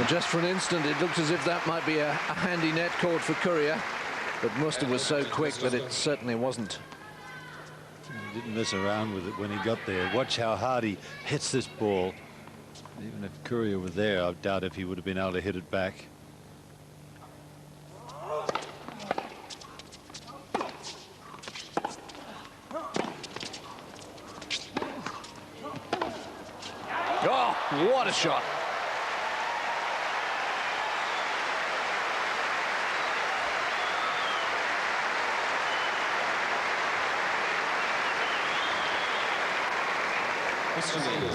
Just for an instant, it looked as if that might be a handy net caught for Courier, but Muster was so quick that it certainly wasn't. He didn't mess around with it when he got there. Watch how hard he hits this ball. Even if Courier were there, I doubt if he would have been able to hit it back. Oh, what a shot.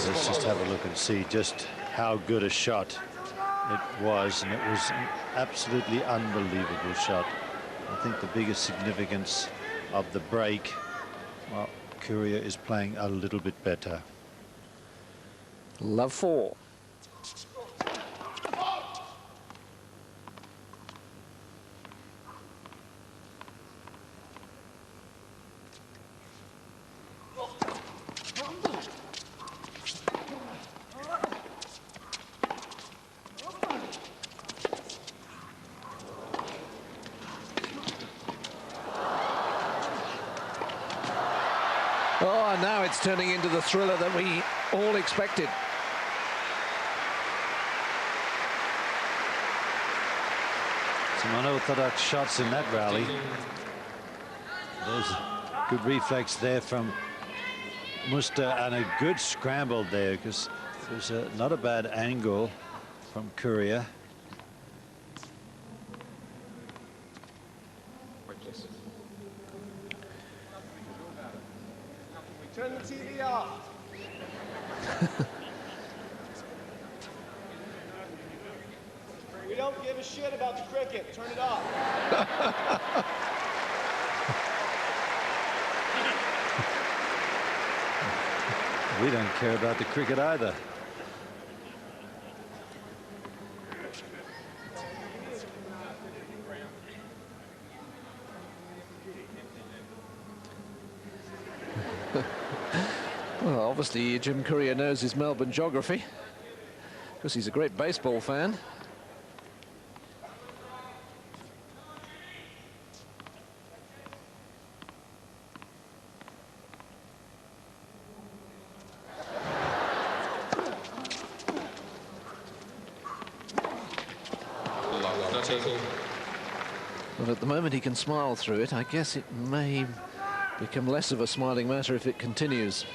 Let's just have a look and see just how good a shot it was, and it was an absolutely unbelievable shot. I think the biggest significance of the break, well, Courier is playing a little bit better. Love 4. Oh, now it's turning into the thriller that we all expected. Some unorthodox shots in that rally. There's a good reflex there from Muster, and a good scramble there, because it was not a bad angle from Courier. Turn the TV off. We don't give a shit about the cricket. Turn it off. We don't care about the cricket either. Well, obviously Jim Courier knows his Melbourne geography, because he's a great baseball fan. But at the moment he can smile through it. I guess it may become less of a smiling matter if it continues.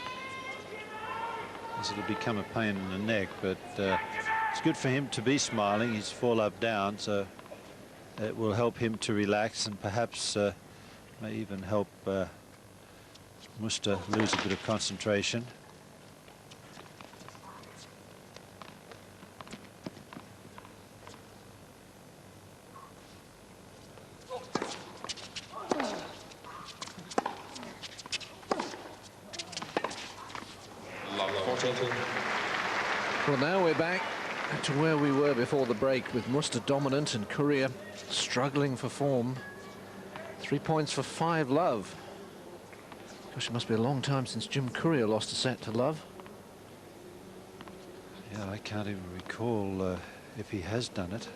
It'll become a pain in the neck, but it's good for him to be smiling. He's 4 up down, so it will help him to relax, and perhaps may even help Muster lose a bit of concentration. Well, now we're back to where we were before the break, with Muster dominant and Courier struggling for form. 3 points for 5 Love. Gosh, it must be a long time since Jim Courier lost a set to Love. Yeah, I can't even recall if he has done it.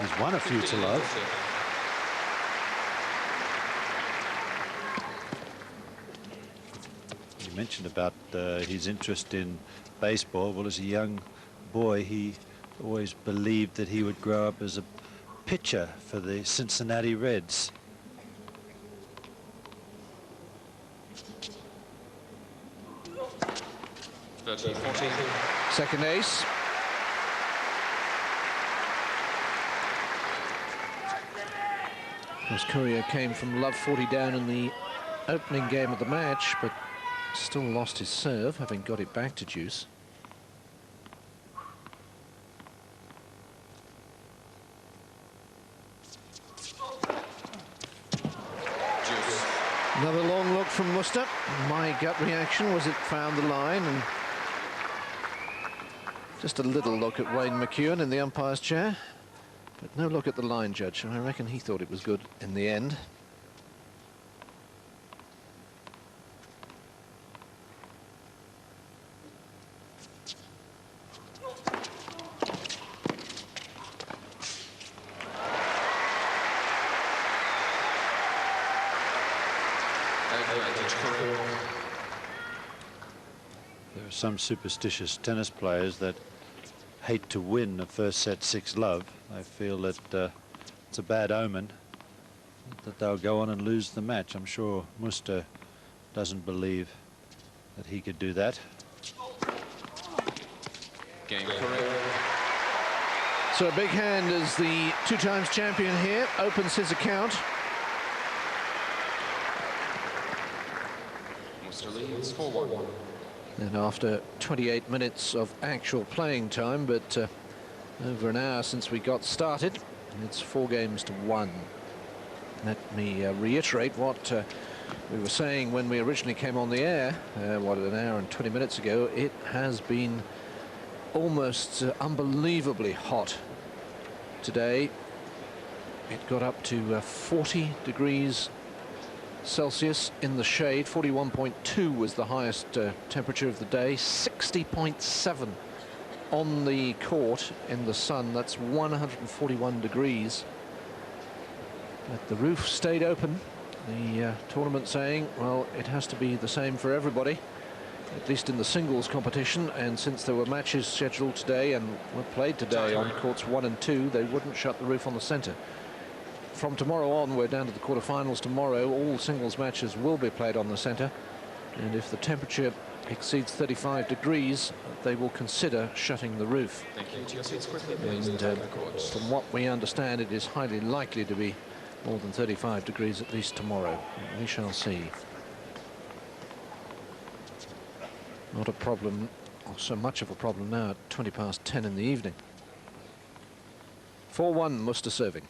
He's won a few to Love. Mentioned about his interest in baseball. Well, as a young boy, he always believed that he would grow up as a pitcher for the Cincinnati Reds. Second ace. Of course, Courier came from Love 40 down in the opening game of the match, but still lost his serve, having got it back to Juice. Another long look from Muster. My gut reaction was it found the line, and just a little look at Wayne McEwen in the umpire's chair, but no look at the line judge. I reckon he thought it was good in the end. some superstitious tennis players that hate to win the first set 6-love. They feel that it's a bad omen that they'll go on and lose the match. I'm sure Muster doesn't believe that he could do that. Game courier. So a big hand as the 2-times champion here opens his account. Muster leads 4-1. And after 28 minutes of actual playing time, but over an hour since we got started, it's 4-1. Let me reiterate what we were saying when we originally came on the air, what, an hour and 20 minutes ago. It has been almost unbelievably hot today. It got up to 40 degrees Celsius in the shade. 41.2 was the highest temperature of the day. 60.7 on the court in the sun. That's 141 degrees. But the roof stayed open. The tournament saying, well, it has to be the same for everybody, at least in the singles competition. And since there were matches scheduled today and were played today on courts 1 and 2, they wouldn't shut the roof on the centre. From tomorrow on, we're down to the quarterfinals tomorrow. All singles matches will be played on the centre, and if the temperature exceeds 35 degrees, they will consider shutting the roof. Thank you. To your seats quickly, please. And from what we understand, it is highly likely to be more than 35 degrees at least tomorrow. We shall see. Not a problem, or so much of a problem now at 20 past 10 in the evening. 4-1, Muster serving.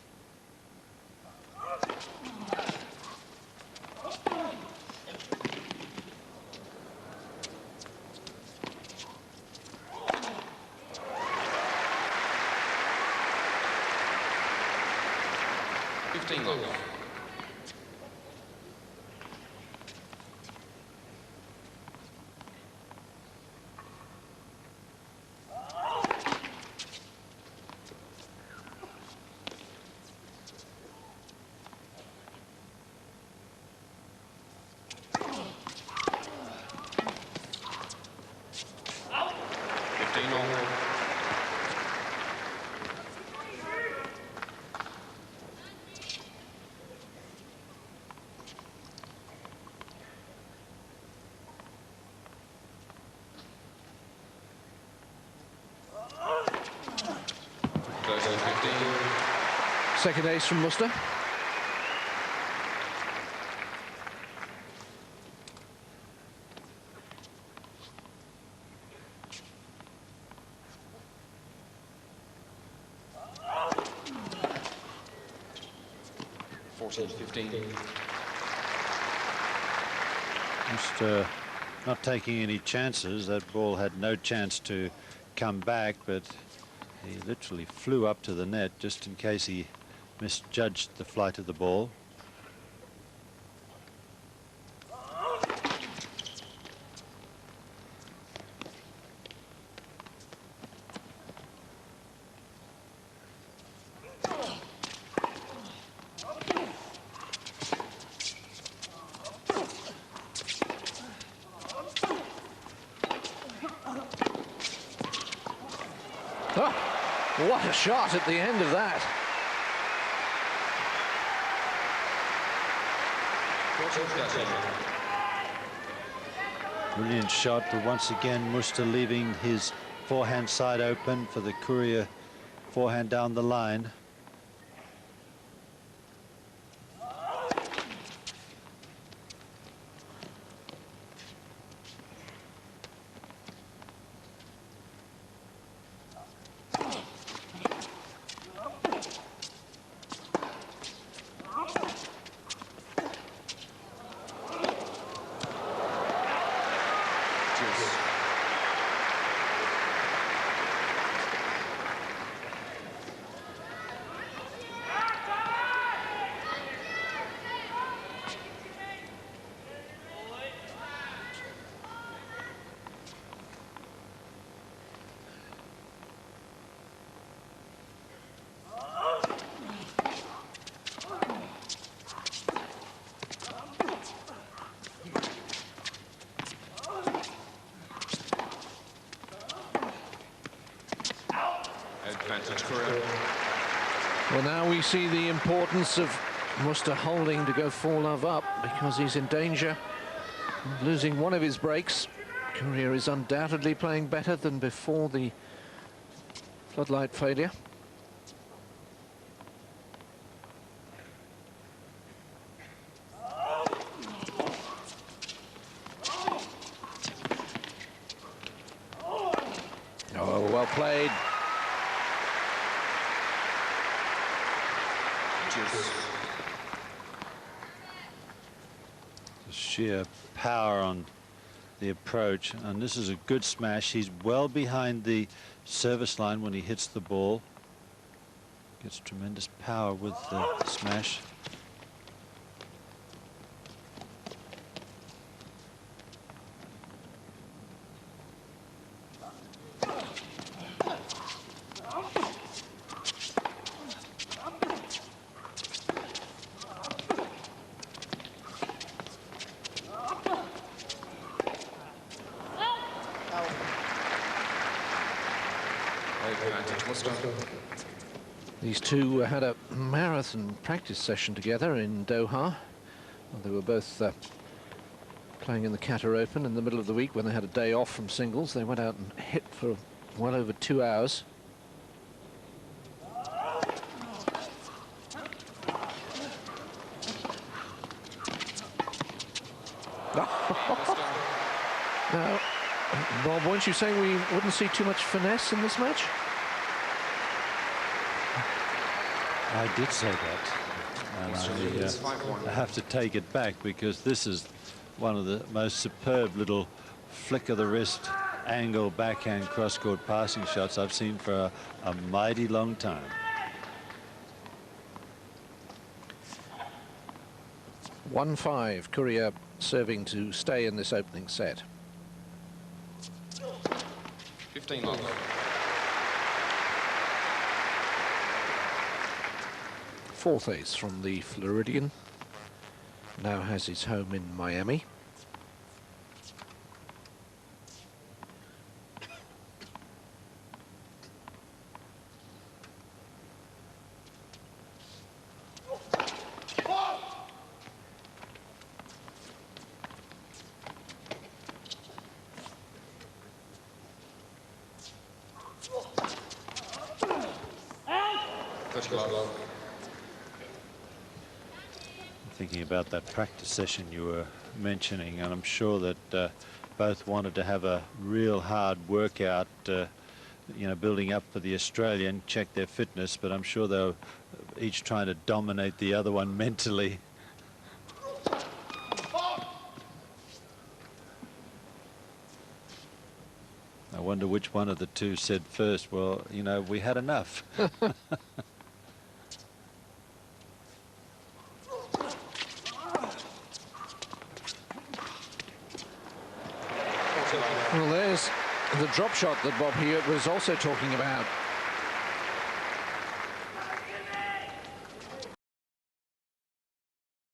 Second ace from Muster. Just not taking any chances. That ball had no chance to come back, but he literally flew up to the net just in case he misjudged the flight of the ball. Oh, what a shot at the end of that. Brilliant shot, but once again Muster leaving his forehand side open for the courier forehand down the line. Advantage courier. Well, now we see the importance of Muster holding to go 4-love up, because he's in danger of losing one of his breaks. Courier is undoubtedly playing better than before the floodlight failure. Oh, well played. The sheer power on the approach, and this is a good smash. He's well behind the service line when he hits the ball. Gets tremendous power with the smash. Advantage Muster. These two had a marathon practice session together in Doha. They were both playing in the Qatar Open in the middle of the week when they had a day off from singles. They went out and hit for well over 2 hours. Now, Bob, weren't you saying we wouldn't see too much finesse in this match? I did say that, and I have to take it back, because this is one of the most superb little flick of the wrist angle backhand cross-court passing shots I've seen for a mighty long time. (1-5), Courier serving to stay in this opening set. 15-love. Fourth ace from the Floridian. Now has his home in Miami. Thinking about that practice session you were mentioning, and I'm sure that both wanted to have a real hard workout, you know, building up for the Australian, check their fitness, but I'm sure they were each trying to dominate the other one mentally. I wonder which one of the two said first, well, you know, we had enough. Well, there's the drop shot that Bob Hewitt was also talking about.